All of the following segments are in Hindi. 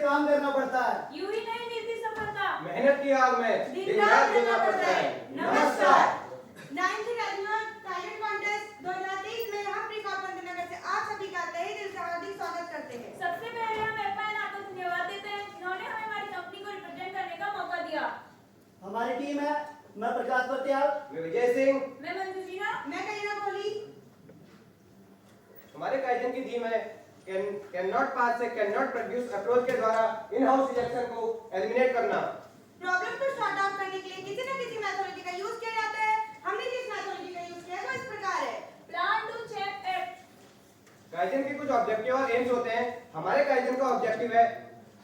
काम करना पड़ता है। यूं ही नहीं मिलती सफलता, मेहनत की आग में दिन रात देना पड़ता है। नमस्कार। 9th एनुअल टैलेंट कॉन्टेस्ट 2023 में हम प्री कॉर्पोरेट नगर से आप सभी का तहे दिल से हार्दिक स्वागत करते हैं। सबसे पहले हम एफआईएन को धन्यवाद देते हैं जिन्होंने हमें हमारी कंपनी को रिप्रेजेंट करने का मौका दिया। हमारी टीम है, मैं प्रकाश पत्याल, मैं विजय सिंह, मैं मंजू जीना, मैं करीना कोहली। हमारे काइजन की थीम है कैन नॉट पास से कैन नॉट प्रोड्यूस अप्रोच के द्वारा इन हाउस रिजेक्शन को एलिमिनेट करना। प्रॉब्लम को सॉर्ट आउट करने के लिए किसी न किसी मेथोडोलॉजी का यूज किया जाता है। हमने जिस मेथोडोलॉजी का यूज किया है वो इस प्रकार है। Plan to check act. Kaizen के कुछ ऑब्जेक्टिव और एम्स होते हैं। हमारे काइजन का ऑब्जेक्टिव है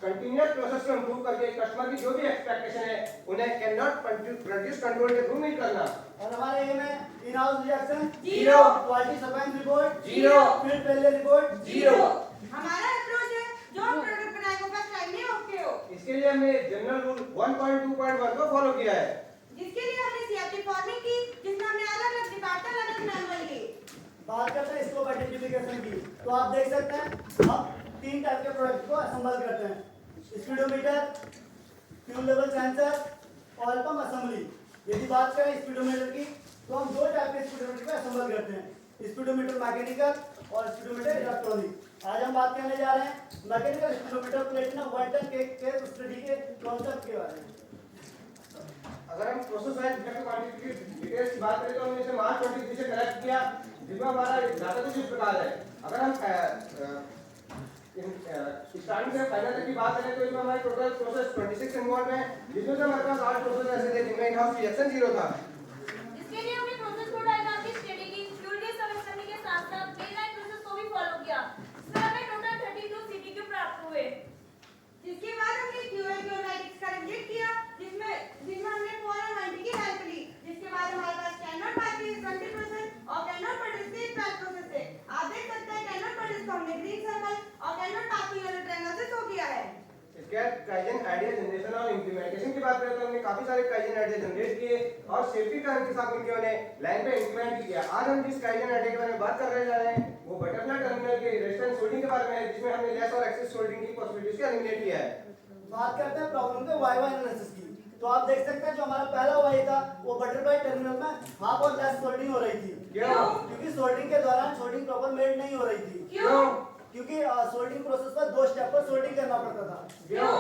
कंटिन्यूअस प्रोसेस को इंप्रूव करके कस्टमर की जो भी एक्सपेक्टेशन है उन्हें कैन नॉट प्रोड्यूस कंट्रोल के थ्रू मीट करना। और हमारे एम है in house rejection 0, quality surveillance report 0, field failure report 0। हमारा अप्रोच है जो हम प्रोडक्ट बनाए वो फर्स्ट टाइम में ओके हो, इसके लिए हमने जनरल रूल 1.2.1 को फॉलो किया है, जिसके लिए हमने सीएफटी फॉर्मिंग की, जिसमें हमने अलग-अलग डिपार्टमेंट अलग मैनुअल लिए। बात करते हैं स्कोप आइडेंटिफिकेशन की। तो आप देख सकते हैं हम 3 टाइप के प्रोडक्ट को असेंबल करते हैं, speedometer, fuel level sensor, oil pump assembly. यदि बात करें स्पीडोमीटर की तो हम 2 टाइप के स्पीडोमीटर को असेंबल करते हैं, स्पीडोमीटर मैकेनिकल और स्पीडोमीटर इलेक्ट्रॉनिक। आज हम बात करने जा रहे हैं मैकेनिकल स्पीडोमीटर प्लेटिनम 1 टन के स्टडी के कॉन्सेप्ट के बारे में। अगर हम प्रोसेस वाइज डिफेक्टिव क्वांटिटी की डिटेल्स की बात करें तो हमने इसे मार्च 23 से कलेक्ट किया, जिसमें हमारा डाटा कुछ इस प्रकार है। अगर हम स्टार्टिंग से फाइनल तक की बात करें तो इसमें हमारे टोटल प्रोसेस 26 इन्वॉल्व है, जिसमें से हमारे पास 8 प्रोसेस ऐसे थे जिनमें इन हाउस रिजेक्शन 0 था। इसके लिए हमने प्रोसेस को डायग्राम की स्टडी की, फ्यूल गैस समझने के साथ-साथ बेसलाइन प्रोसेस को भी फॉलो किया। इसमें हमें टोटल 32 सीटीक्यू प्राप्त हुए। जिसके बाद हमने क्यूएल क्यूमेटिक्स का रिजेक्ट किया, जिसमें हमने 490 की हेल्प ली। जिसके बाद हमारे पास कैनॉट पास की 20% और कैनॉट प्रोड्यूस की 12 प्रोसेस थे। आप देख सकते हैं कैनॉट प्रोड्यूस को हमने ग्रीन सर्कल और कैनॉट पास की येलो ट्रायंगल से शो किया है। इसके काइजन आइडिया जनरेशन और इंप्लीमेंटेशन की बात करें तो हमने काफी सारे काइजन आइडिया जनरेट किए और सेफ्टी टर्म के साथ मिलकर उन्हें लाइन पे इंप्लीमेंट किया। आज हम जिस काइजन आइडिया के बारे में बात कर रहे हैं वो बटरफ्लाई टर्मिनल के रेजिस्टेंस सोल्डिंग के बारे में है, जिसमें हमने लेस और एक्सेस सोल्डिंग की पॉसिबिलिटीज को एलिमिनेट किया है। बात करते हैं प्रॉब्लम के वाई वाई एनालिसिस की। तो आप देख सकते हैं जो हमारा पहला वाई था वो बटरफ्लाई टर्मिनल में हाफ और लेस सोल्डिंग हो रही थी। क्यों? क्योंकि सोल्डिंग के दौरान सोल्डिंग प्रॉपर मेड नहीं हो रही थी। क्यों? क्योंकि सोल्डिंग प्रोसेस पर 2 स्टेप पर सोल्डिंग करना पड़ता था। क्यों?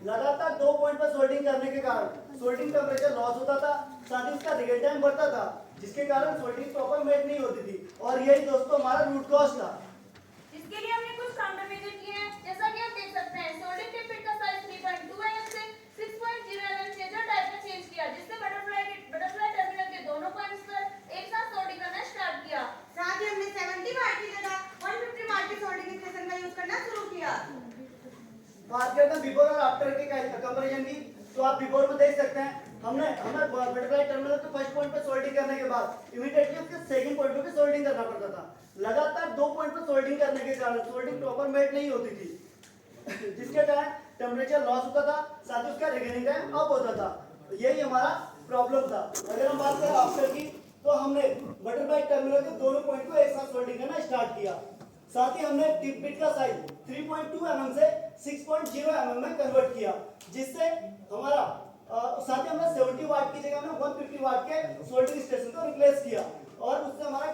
लगातार 2 पॉइंट पर सोल्डिंग करने के कारण सोल्डिंग टेम्परेचर लॉस होता था, साथ ही उसका रिगल टाइम बढ़ता था, जिसके कारण सोल्डिंग प्रॉपर मेड नहीं होती थी। और यही दोस्तों हमारा रूट कॉज था। इसके लिए हमने कुछ काउंटर मेजर किए हैं, जैसा कि आप देख सकते हैं। सोल्डिंग टिप पिट का साइज 3.2 mm से 6.0 mm मेजर टाइप में चेंज किया, जिससे बटरफ्लाई टर्मिनल के दोनों पॉइंट्स पर एक साथ सोल्डिंग करना स्टार्ट किया। साथ ही हमने 70 वाट की जगह 150 वाट के सोल्डिंग स्टेशन का यूज करना शुरू किया। बात करते हैं बिफोर और आफ्टर के कंपैरिजन की। तो आप बिफोर में देख सकते हैं हमें बटरफ्लाई टर्मिनल के फर्स्ट पॉइंट पे सोल्डिंग करने के बाद इमीडिएटली उसके सेकंड पॉइंट पे सोल्डिंग करना पड़ता था। लगातार 2 पॉइंट पे सोल्डिंग करने के कारण सोल्डिंग प्रॉपर मेड नहीं होती थी, जिसके कारण टेम्परेचर लॉस होता था, साथ ही उसका रिगेनिंग टाइम अप होता था। यही हमारा प्रॉब्लम था। अगर हम बात करें आफ्टर की तो हमने बटरफ्लाई टर्मिनल के दोनों पॉइंट को एक साथ सोल्डिंग करना स्टार्ट किया। साथ ही हमने टिप पिट का साइज 3.2 mm से 6.0 mm में कन्वर्ट किया, जिससे हमारा साथ ही हमने 70 वाट की जगह में 150 वाट के सोल्डिंग स्टेशन को रिप्लेस किया और उससे हमारा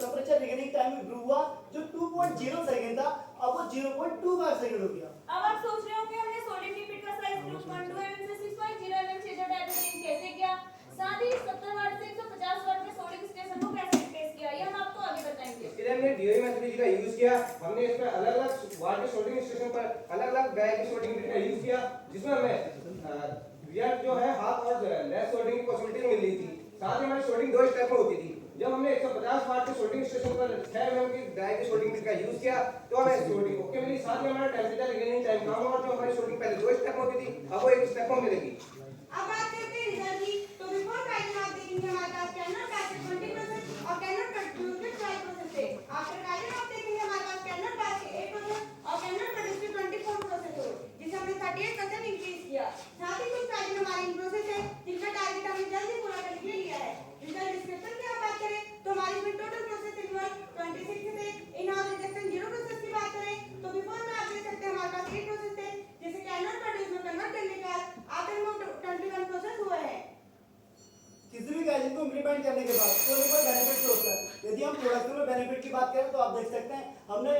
टेम्परेचर रिगेनिंग टाइम इंप्रूव हुआ, जो 2.0 सेकंड था अब वो 0.25 सेकंड हो गया। अब आप सोच रहे हो कि हमने सोल्डिंग टिप पिट का साइज 2.2 mm से 6.0 mm मेजर टाइप में चेंज कैसे किया, साथ ही 70 वाट से 150 वाट के सोल्डिंग स्टेशन को कैसे रिप्लेस किया, ये हम आपको आगे बताएंगे। इसके लिए हमने डीओई मेथोडोलॉजी का यूज किया। हमने इसमें अलग-अलग वाट के सोल्डिंग स्टेशन पर अलग-अलग बैग की सोल्डिंग का यूज किया, जिसमें हमें रियल जो है हाफ और लेस सोल्डिंग की पॉसिबिलिटी मिल रही थी। साथ ही हमारी सोल्डिंग 2 स्टेप में होती थी। जब हमने 150 वाट के सोल्डिंग स्टेशन पर 6 mm की बैग की सोल्डिंग का यूज किया तो हमें सोल्डिंग ओके मिली। साथ ही हमारा टेम्परेचर रिगेनिंग टाइम कम हुआ, जो हमारी सोल्डिंग पहले 2 स्टेप में होती थी अब वो 1 स्टेप में मिलेगी। अब बात करते हैं रिजल्ट की। तो बिफोर काइजन आप देखेंगे हमारे पास कैनॉट पास के 20% और कैनॉट प्रोड्यूस के 12% थे। आफ्टर काइजन आप देखेंगे हमारे पास कैनॉट पास के 8% और कैनॉट प्रोड्यूस के 24% थे, जिसे हमने 38% इंक्रीज किया। साथ ही कुछ काइजन हमारे इन प्रोसेस है जिनका टारगेट हमने जल्दी पूरा करने के लिए लिया है। रिजल्ट डिस्क्रिप्शन की आप बात करें तो हमारी इसमें टोटल प्रोसेस इन्वॉल्व 26 थे। इन हाउस रिजेक्शन 0 प्रोसेस की बात करें तो बिफोर में आप देख सकते हैं हमारे पास 8 प्रोसेस थे, जिसे बात करें तो आप देख सकते हैं हमने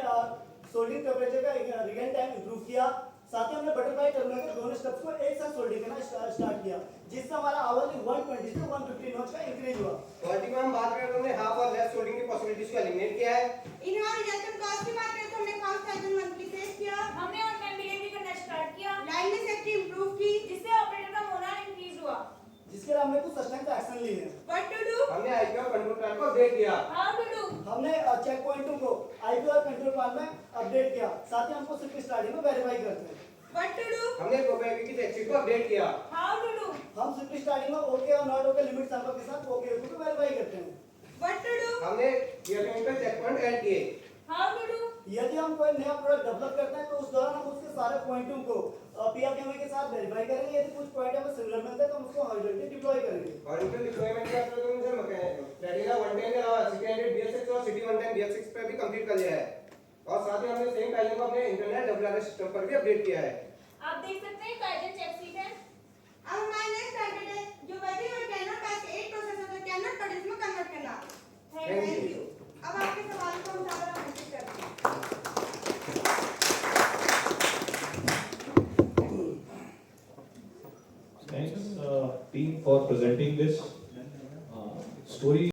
सोल्डिंग टेम्परेचर का रिगन टाइम इंप्रूव किया, साथ ही हमने बटरफ्लाई टर्मिनल के दोनों स्टेप्स को एक साथ सोल्डिंग करना स्टार्ट किया, जिससे हमारा आवरली 120 से 150 नॉच का इंक्रीज हुआ। क्वालिटी में हम बात करें तो हमने हाफ और लेस सोल्डिंग की पॉसिबिलिटीज को एलिमिनेट किया है। इन हमारे रिजल्ट कॉस्ट की बात करें तो हमने 5000 मंथली सेव किया, हमने ऑनलाइन डिलीवरी करना स्टार्ट किया, लाइन में सेफ्टी इंप्रूव की, जिससे ऑपरेटर का मोरल इंक्रीज हुआ। जिसके लिए हमने कुछ सस्टेनेबल एक्शन लिए हैं। व्हाट टू डू, हमने आईपी और कंट्रोल प्लान को अपडेट किया। हाउ टू डू, हमने चेक पॉइंटों को आईपी और कंट्रोल प्लान में अपडेट किया, साथ ही हमको सिर्फ स्टार्टिंग में वेरीफाई करते हैं। व्हाट टू डू, हमने प्रोबेबिलिटी चेकशीट को अपडेट किया। हाउ टू डू, हम सिर्फ स्टार्टिंग में ओके और नॉट ओके लिमिट सैंपल के साथ ओके को वेरीफाई करते हैं। व्हाट टू डू, हमने ईयरलिंग पे चेक पॉइंट ऐड किए। हाउ टू डू, यदि हम कोई नया प्रोडक्ट डेवलप करते हैं तो उस दौरान हम उसके सारे पॉइंटों को पीआरकेएमए के साथ वेरीफाई करेंगे, यदि कुछ पॉइंट हमें सिमिलर मिलते हैं तो हम उसको हॉरिजॉन्टली डिप्लॉय करेंगे। और इनके डिप्लॉयमेंट का तो हमने प्लेटिना 110 के अलावा सिटी 100 DL6 और सिटी 110 DL6 पे भी कंप्लीट कर लिया है, और साथ ही हमने सेम काइजन को अपने इंटरनेट डेवलपर सिस्टम पर भी अपडेट किया है। आप देख सकते हैं काइजन चेक शीट है। अब हमारा नेक्स्ट टारगेट है जो बची हुई कैनन का 8 प्रोसेस है तो कैनन प्रोड्यूस में कन्वर्ट करना। Thank you. अब आपके सवाल को हम सारा आंसर करते हैं। Thanks, team, for presenting this story.